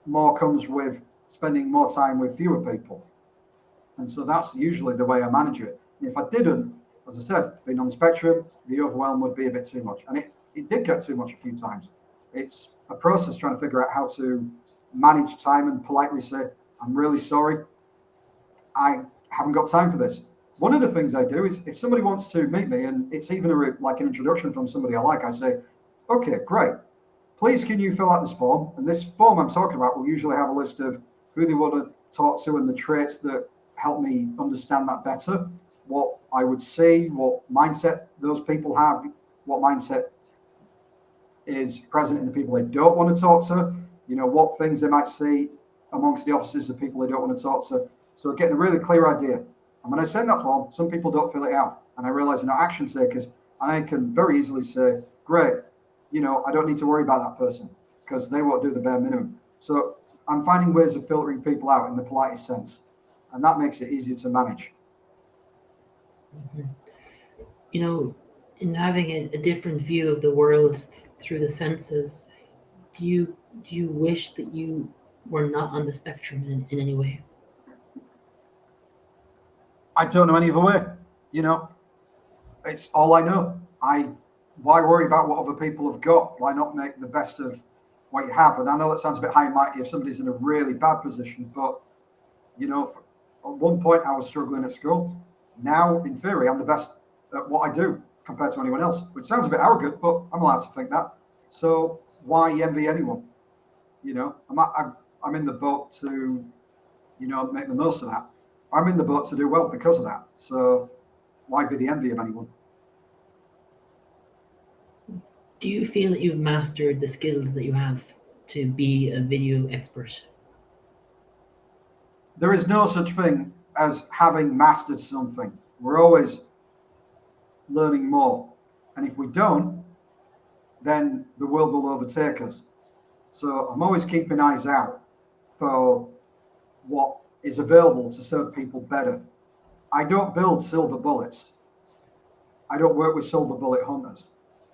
more comes with spending more time with fewer people. And so that's usually the way I manage it. And if I didn't, as I said, being on the spectrum, the overwhelm would be a bit too much. And it did get too much a few times. It's a process trying to figure out how to manage time and politely say, I'm really sorry, I haven't got time for this. One of the things I do is if somebody wants to meet me and it's even like an introduction from somebody I like, I say, okay, great. Please can you fill out this form? And this form I'm talking about will usually have a list of who they want to talk to and the traits that help me understand that better, what I would see, what mindset those people have, what mindset is present in the people they don't want to talk to, you know, what things they might see amongst the officers of people they don't want to talk to. So getting a really clear idea. And when I send that form, some people don't fill it out. And I realize they're not action takers. And I can very easily say, great, you know, I don't need to worry about that person because they won't do the bare minimum. So I'm finding ways of filtering people out in the politest sense. And that makes it easier to manage. Mm-hmm. You know, in having a different view of the world through the senses, do you wish that you were not on the spectrum in any way? I don't know any other way. You know, it's all I know. Why worry about what other people have got? Why not make the best of what you have? And I know that sounds a bit high and mighty if somebody's in a really bad position, but you know, at one point I was struggling at school. Now, in theory, I'm the best at what I do compared to anyone else, which sounds a bit arrogant, but I'm allowed to think that. So why envy anyone? You know, I'm in the boat to, you know, make the most of that. I'm in the boat to do well because of that. So why be the envy of anyone? Do you feel that you've mastered the skills that you have to be a video expert? There is no such thing as having mastered something. We're always learning more. And if we don't, then the world will overtake us. So I'm always keeping eyes out for what is available to serve people better. I don't build silver bullets. I don't work with silver bullet hunters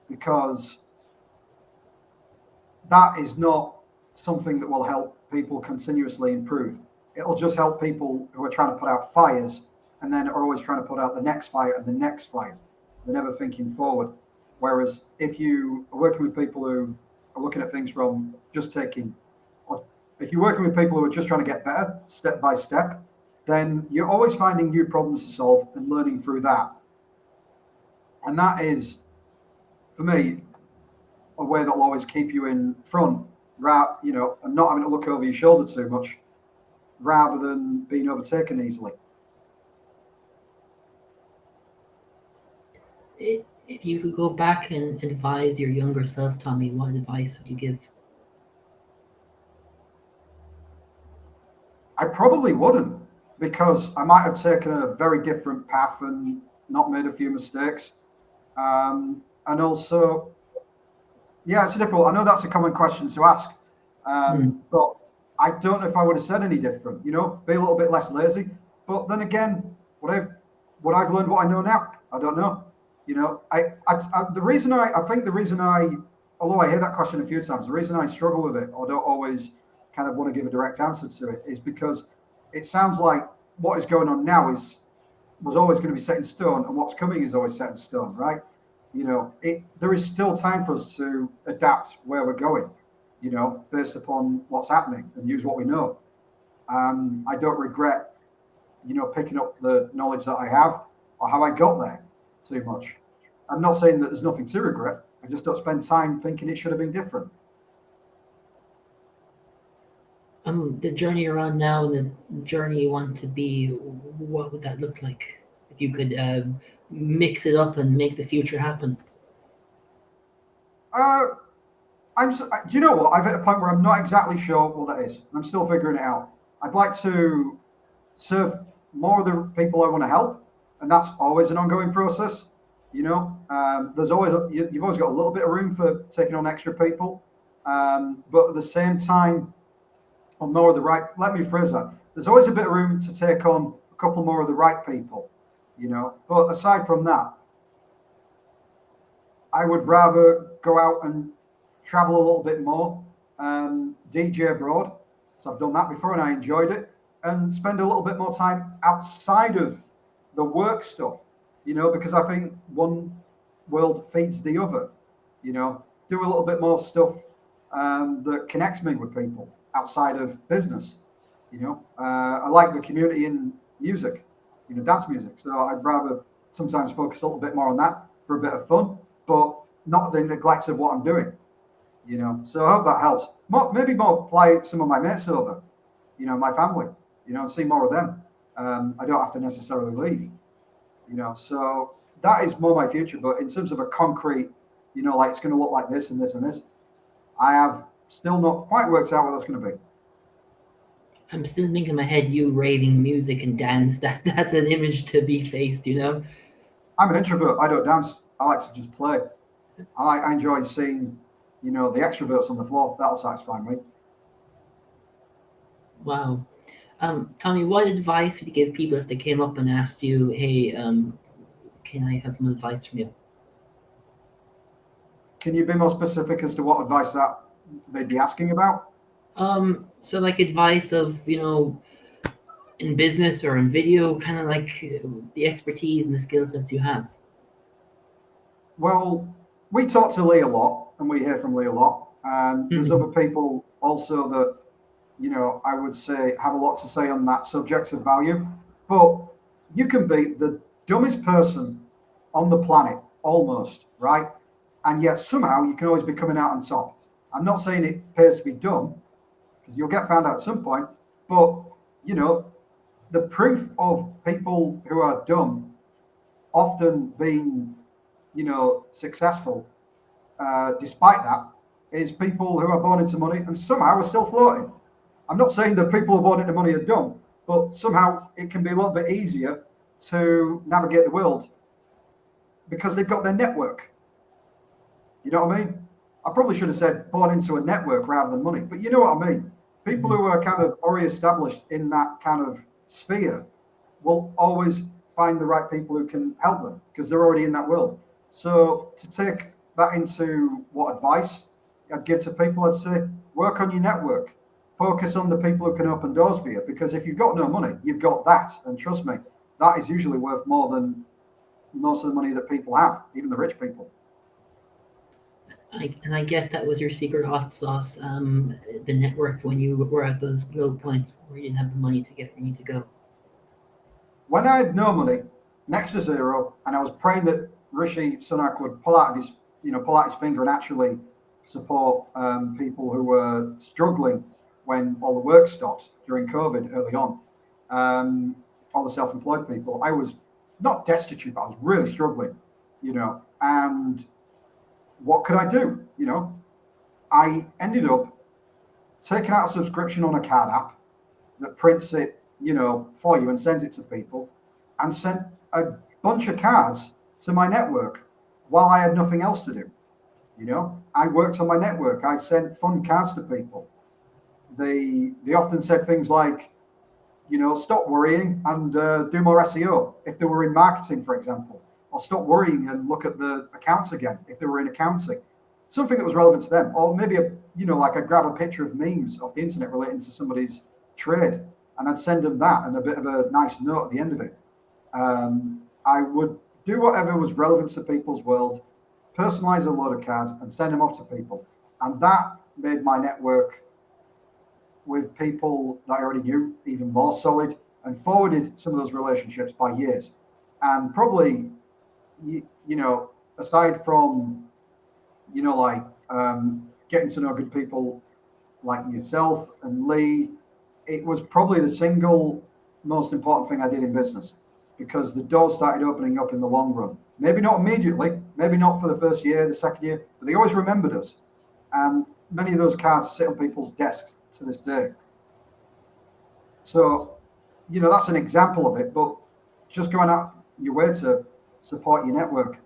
because that is not something that will help people continuously improve. It'll just help people who are trying to put out fires and then are always trying to put out the next fire and the next fire. They're never thinking forward. Whereas if you are working with people who are looking at things from just taking, or if you're working with people who are just trying to get better step by step, then you're always finding new problems to solve and learning through that. And that is, for me, a way that'll always keep you in front, you know, and not having to look over your shoulder too much, rather than being overtaken easily. If you could go back and advise your younger self, Tommi, what advice would you give? I probably wouldn't, because I might have taken a very different path and not made a few mistakes. And also, yeah, it's difficult. I know that's a common question to ask, but I don't know if I would have said any different. You know, be a little bit less lazy. But then again, what I've learned, what I know now, I don't know. You know, the reason I think the reason I, although I hear that question a few times, the reason I struggle with it or don't always kind of want to give a direct answer to it is because it sounds like what is going on now was always going to be set in stone, and what's coming is always set in stone, right? You know, there is still time for us to adapt where we're going, you know, based upon what's happening and use what we know. I don't regret, you know, picking up the knowledge that I have or how I got there too much. I'm not saying that there's nothing to regret. I just don't spend time thinking it should have been different. The journey you're on now and the journey you want to be, what would that look like if you could mix it up and make the future happen? Do you know what? I've hit a point where I'm not exactly sure what that is. I'm still figuring it out. I'd like to serve more of the people I want to help, and that's always an ongoing process. You know, you've always got a little bit of room for taking on extra people, but at the same time, on more of the right. Let me phrase that. There's always a bit of room to take on a couple more of the right people. You know, but aside from that, I would rather go out and travel a little bit more, DJ abroad. So I've done that before and I enjoyed it, and spend a little bit more time outside of the work stuff, you know, because I think one world feeds the other, you know, do a little bit more stuff that connects me with people outside of business. You know, I like the community in music, you know, dance music. So I'd rather sometimes focus a little bit more on that for a bit of fun, but not the neglect of what I'm doing. You know, so I hope that helps. Maybe more fly some of my mates over, you know, my family, you know, and see more of them. I don't have to necessarily leave, you know, so that is more my future. But in terms of a concrete, you know, like it's going to look like this and this and this, I have still not quite worked out what that's going to be. I'm still thinking in my head, you raving music and dance. That's an image to be faced, you know. I'm an introvert. I don't dance. I like to just play. I enjoy seeing, you know, the extroverts on the floor. That'll satisfy me. Wow. Tommi, what advice would you give people if they came up and asked you, hey, can I have some advice from you? Can you be more specific as to what advice that they'd be asking about? So like advice of, you know, in business or in video, kind of like the expertise and the skill sets you have. Well, we talk to Lee a lot and we hear from Lee a lot. And there's other people also that, you know, I would say have a lot to say on that subject of value. But you can be the dumbest person on the planet, almost, right? And yet somehow you can always be coming out on top. I'm not saying it pays to be dumb, because you'll get found out at some point. But, you know, the proof of people who are dumb often being, you know, successful, despite that, is people who are born into money and somehow are still floating. I'm not saying that people who are born into money are dumb, but somehow it can be a little bit easier to navigate the world because they've got their network. You know what I mean? I probably should have said born into a network rather than money, but you know what I mean? People who are kind of already established in that kind of sphere will always find the right people who can help them because they're already in that world. So to take that into what advice I'd give to people, I'd say work on your network. Focus on the people who can open doors for you, because if you've got no money, you've got that. And trust me, that is usually worth more than most of the money that people have, even the rich people. I guess that was your secret hot sauce, the network when you were at those low points where you didn't have the money to get where you need to go. When I had no money, next to zero, and I was praying that Rishi Sunak would pull out his finger and actually support people who were struggling when all the work stopped during COVID early on. All the self-employed people. I was not destitute, but I was really struggling, and what could I do? I ended up taking out a subscription on a card app that prints it, for you and sends it to people, and sent a bunch of cards to my network while I had nothing else to do. I worked on my network. I sent fun cards to people. They often said things like, stop worrying and do more SEO if they were in marketing, for example, or stop worrying and look at the accounts again if they were in accounting. Something that was relevant to them, or maybe like I'd grab a picture of memes off the internet relating to somebody's trade, and I'd send them that and a bit of a nice note at the end of it. I would do whatever was relevant to people's world, personalize a load of cards and send them off to people, and that made my network with people that I already knew even more solid, and forwarded some of those relationships by years. And probably, aside from, getting to know good people like yourself and Lee, it was probably the single most important thing I did in business, because the doors started opening up in the long run. Maybe not immediately, maybe not for the first year, the second year, but they always remembered us. And many of those cards sit on people's desks to this day. So, that's an example of it, but just going out your way to support your network,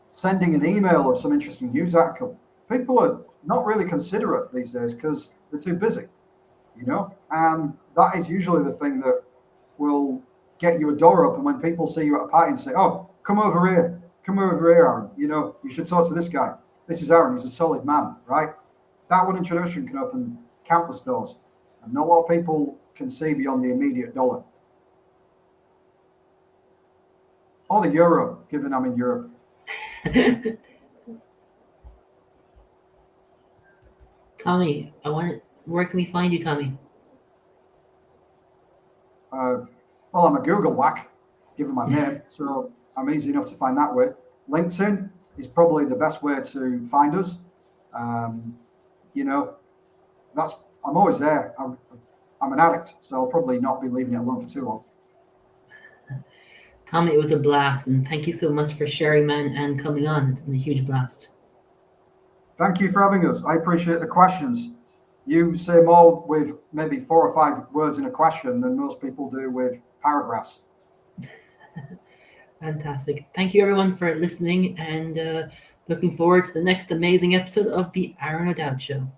sending an email of some interesting news article. People are not really considerate these days because they're too busy, and that is usually the thing that will get you a door open when people see you at a party and say, oh, come over here, Aaron, you should talk to this guy. This is Aaron, he's a solid man, right? That one introduction can open countless doors, and not a lot of people can see beyond the immediate dollar or the euro, given I'm in Europe. Tommi, where can we find you, Tommi? Well, I'm a Google whack, given my name, so I'm easy enough to find that way. LinkedIn is probably the best way to find us. I'm always there. I'm an addict, so I'll probably not be leaving it alone for too long. Tommi, it was a blast, and thank you so much for sharing, man, and coming on. It's been a huge blast. Thank you for having us. I appreciate the questions. You say more with maybe 4 or 5 words in a question than most people do with paragraphs. Fantastic. Thank you, everyone, for listening, and looking forward to the next amazing episode of the Aron O'Dowd Show.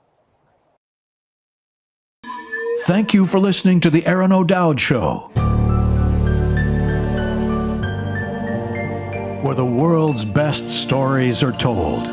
Thank you for listening to the Aron O'Dowd Show, where the world's best stories are told.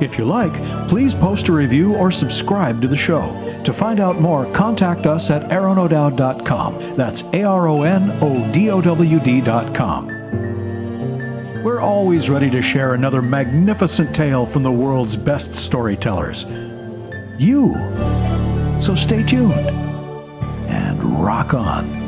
If you like, please post a review or subscribe to the show. To find out more, contact us at aronodowd.com. That's ARONODOWD.com. We're always ready to share another magnificent tale from the world's best storytellers. So stay tuned and rock on.